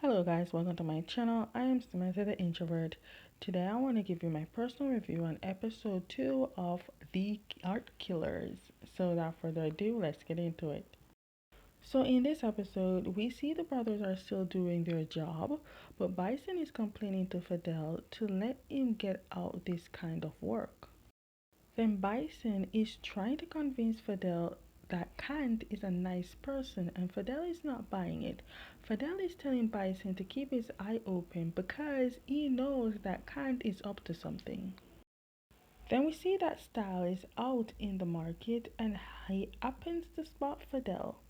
Hello guys, welcome to my channel. I am Samantha the Introvert. Today I want to give you my personal review on episode 2 of The Art Killers. So without further ado, let's get into it. So in this episode, we see the brothers are still doing their job, but Bison is complaining to Fidel to let him get out this kind of work. Then Bison is trying to convince Fidel that Kant is a nice person and Fidel is not buying it. Fidel is telling Bison to keep his eye open because he knows that Kant is up to something. Then we see that Style is out in the market and he happens to spot Fidel.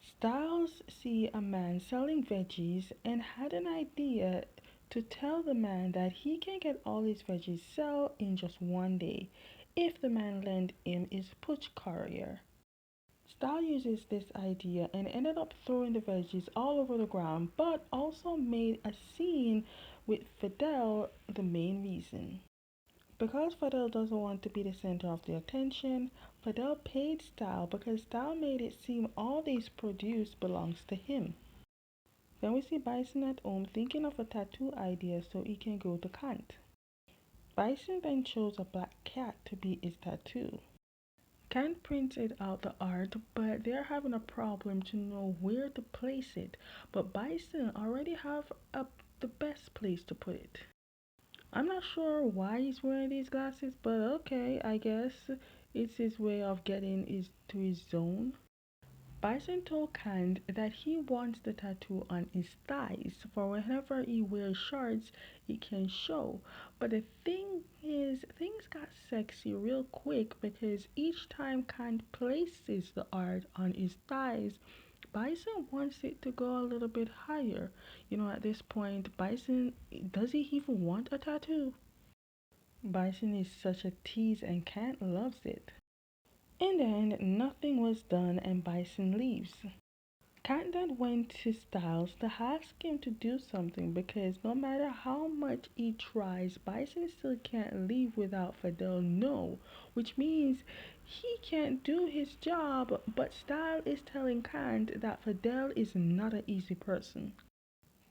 Styles see a man selling veggies and had an idea to tell the man that he can get all his veggies sold in just one day if the man lent him his push courier. Style uses this idea and ended up throwing the veggies all over the ground, but also made a scene with Fidel the main reason. Because Fidel doesn't want to be the center of the attention, Fidel paid Style because Style made it seem all these produce belongs to him. Then we see Bison at home thinking of a tattoo idea so he can go to Kant. Bison then chose a black cat to be his tattoo. Kant printed out the art, but they're having a problem to know where to place it. But Bison already have the best place to put it. I'm not sure why he's wearing these glasses, but okay, I guess it's his way of getting to his zone. Bison told Kant that he wants the tattoo on his thighs for whenever he wears shorts he can show. But the thing is, things got sexy real quick because each time Kant places the art on his thighs, Bison wants it to go a little bit higher. At this point, Bison, does he even want a tattoo? Bison is such a tease and Kant loves it. In the end, nothing was done and Bison leaves. Kat then went to Styles to ask him to do something because no matter how much he tries, Bison still can't leave without Fidel no, which means he can't do his job, but Style is telling Kant that Fidel is not an easy person.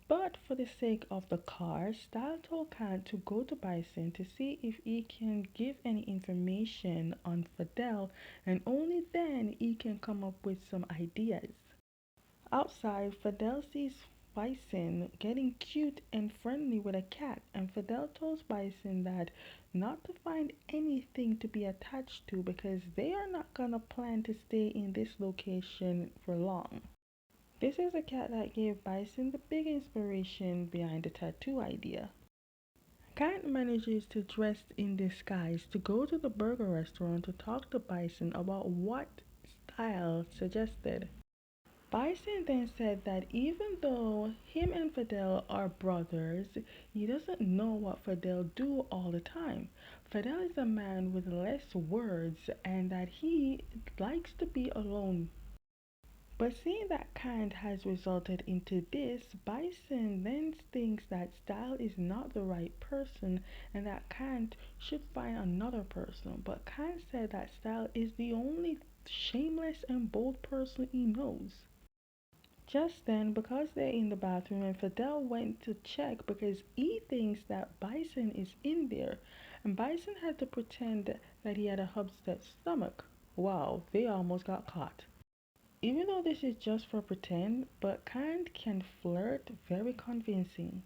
But for the sake of the car, Style told Kant to go to Bison to see if he can give any information on Fidel and only then he can come up with some ideas. Outside, Fidel sees Bison getting cute and friendly with a cat, and Fidel tells Bison that not to find anything to be attached to because they are not gonna plan to stay in this location for long. This is a cat that gave Bison the big inspiration behind the tattoo idea. Cat manages to dress in disguise to go to the burger restaurant to talk to Bison about what Style suggested. Bison then said that even though him and Fidel are brothers, he doesn't know what Fidel do all the time. Fidel is a man with less words and that he likes to be alone. But seeing that Kant has resulted into this, Bison then thinks that Style is not the right person and that Kant should find another person. But Kant said that Style is the only shameless and bold person he knows. Just then, because they're in the bathroom and Fidel went to check because he thinks that Bison is in there, and Bison had to pretend that he had a upset stomach. Wow, they almost got caught. Even though this is just for pretend, but Kant can flirt very convincing.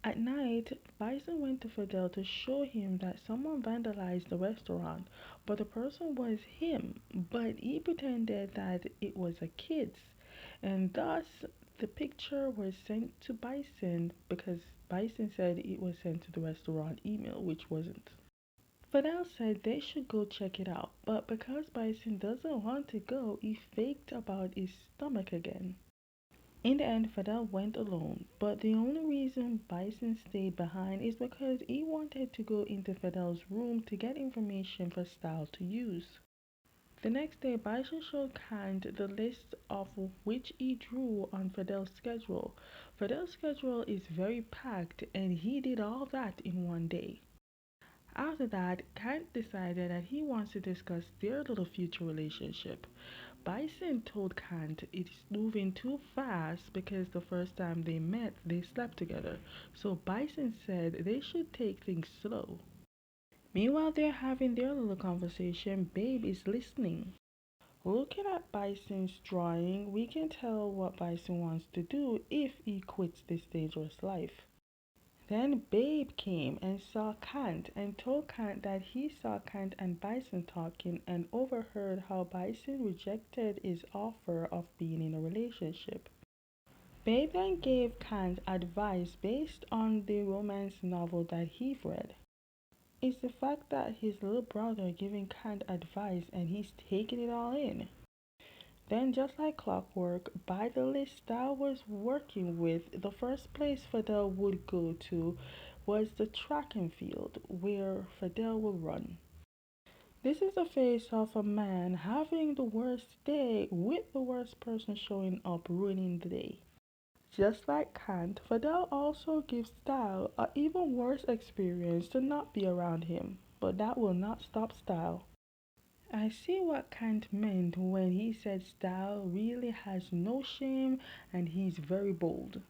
At night, Bison went to Fidel to show him that someone vandalized the restaurant, but the person was him, but he pretended that it was a kid's, and thus the picture was sent to Bison because Bison said it was sent to the restaurant email, which wasn't. Fidel said they should go check it out, but because Bison doesn't want to go, he faked about his stomach again. In the end, Fidel went alone, but the only reason Bison stayed behind is because he wanted to go into Fidel's room to get information for Style to use. The next day, Bison showed Kant the list of which he drew on Fidel's schedule. Fidel's schedule is very packed, and he did all that in one day. After that, Kant decided that he wants to discuss their little future relationship. Bison told Kant it's moving too fast because the first time they met, they slept together. So Bison said they should take things slow. Meanwhile, they're having their little conversation. Babe is listening. Looking at Bison's drawing, we can tell what Bison wants to do if he quits this dangerous life. Then Babe came and saw Kant and told Kant that he saw Kant and Bison talking and overheard how Bison rejected his offer of being in a relationship. Babe then gave Kant advice based on the romance novel that he'd read. It's the fact that his little brother giving Kant advice and he's taking it all in. Then, just like clockwork, by the list Star was working with, the first place Fidel would go to was the track and field, where Fidel would run. This is the face of a man having the worst day with the worst person showing up ruining the day. Just like Kant, Fidel also gives Style an even worse experience to not be around him, but that will not stop Style. I see what Kant meant when he said Style really has no shame and he's very bold.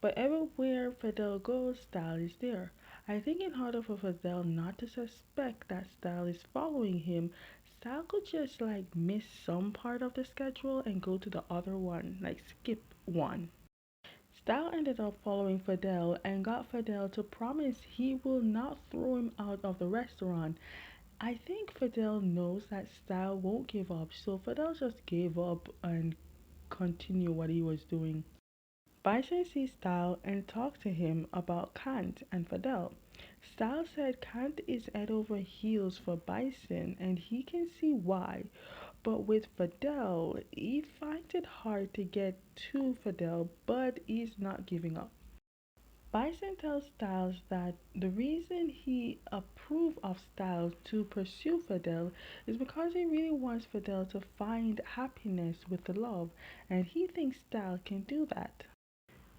But everywhere Fidel goes, Style is there. I think in order for Fidel not to suspect that Style is following him, Style could just like miss some part of the schedule and go to the other one, like skip one. Style ended up following Fidel and got Fidel to promise he will not throw him out of the restaurant. I think Fidel knows that Style won't give up, so Fidel just gave up and continued what he was doing. Bison sees Style and talks to him about Kant and Fidel. Style said Kant is head over heels for Bison and he can see why, but with Fidel, he finds it hard to get to Fidel, but he's not giving up. Bison tells Styles that the reason he approved of Styles to pursue Fidel is because he really wants Fidel to find happiness with the love, and he thinks Styles can do that.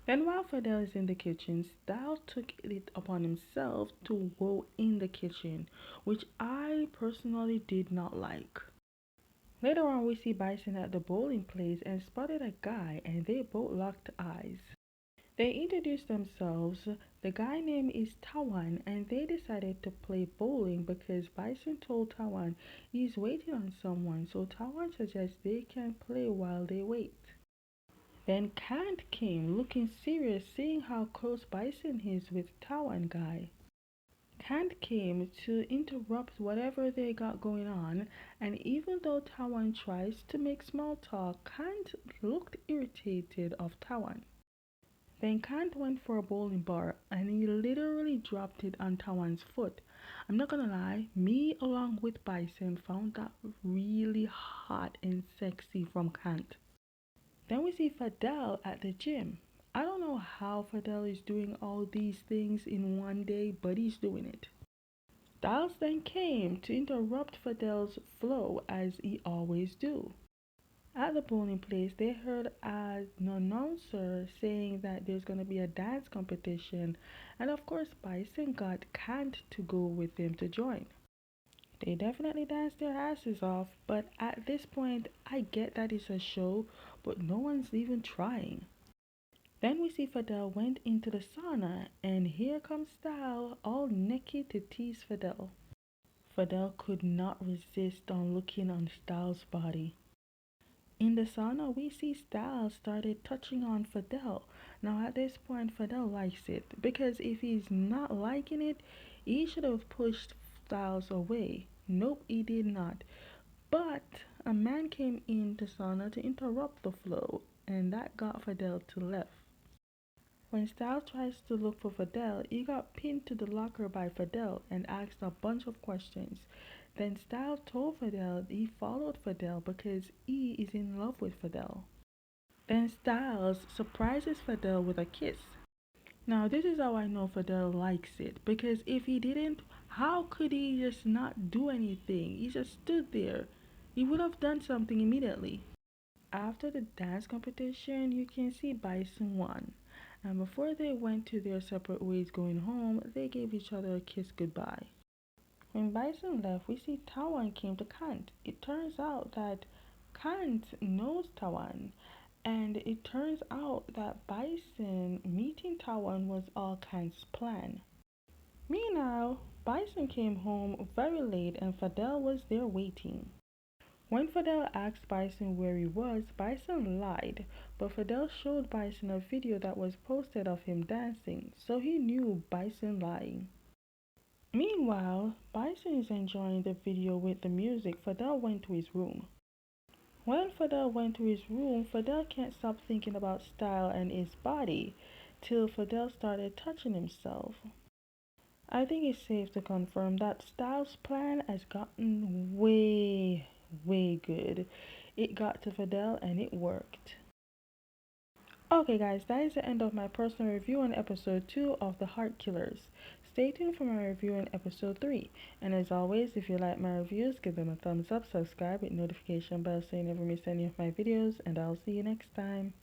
Then, while Fidel is in the kitchen, Styles took it upon himself to go in the kitchen, which I personally did not like. Later on, we see Bison at the bowling place and spotted a guy, and they both locked eyes. They introduced themselves. The guy name is Tawan and they decided to play bowling because Bison told Tawan he's waiting on someone, so Tawan suggests they can play while they wait. Then Kant came looking serious seeing how close Bison is with Tawan guy. Kant came to interrupt whatever they got going on, and even though Tawan tries to make small talk, Kant looked irritated of Tawan. Then Kant went for a bowling bar and he literally dropped it on Tawan's foot. I'm not gonna lie, me along with Bison found that really hot and sexy from Kant. Then we see Fidel at the gym. I don't know how Fidel is doing all these things in one day, but he's doing it. Styles then came to interrupt Fidel's flow as he always do. At the bowling place, they heard an announcer saying that there's going to be a dance competition, and of course, Bison got Kant to go with them to join. They definitely danced their asses off, but at this point, I get that it's a show, but no one's even trying. Then we see Fidel went into the sauna, and here comes Style, all naked to tease Fidel. Fidel could not resist on looking on Styles' body. In the sauna, we see Styles started touching on Fidel. Now, at this point, Fidel likes it because if he's not liking it, he should have pushed Styles away. Nope, he did not. But a man came in the sauna to interrupt the flow, and that got Fidel to left. When Styles tries to look for Fidel, he got pinned to the locker by Fidel and asked a bunch of questions. Then Styles told Fidel he followed Fidel because he is in love with Fidel. Then Styles surprises Fidel with a kiss. Now this is how I know Fidel likes it because if he didn't, how could he just not do anything? He just stood there. He would have done something immediately. After the dance competition, you can see Bison won. And before they went to their separate ways going home, they gave each other a kiss goodbye. When Bison left, we see Tawan came to Kant. It turns out that Kant knows Tawan, and it turns out that Bison meeting Tawan was all Kant's plan. Meanwhile, Bison came home very late and Fidel was there waiting. When Fidel asked Bison where he was, Bison lied, but Fidel showed Bison a video that was posted of him dancing, so he knew Bison lying. Meanwhile, Bison is enjoying the video with the music. Fidel went to his room. When Fidel went to his room, Fidel can't stop thinking about style and his body till Fidel started touching himself. I think it's safe to confirm that Styles' plan has gotten way good. It got to Fidel and it worked. Okay, guys, that is the end of my personal review on episode 2 of The Heart Killers. Stay tuned for my review on episode 3. And as always, if you like my reviews, give them a thumbs up, subscribe with notification bell so you never miss any of my videos, and I'll see you next time.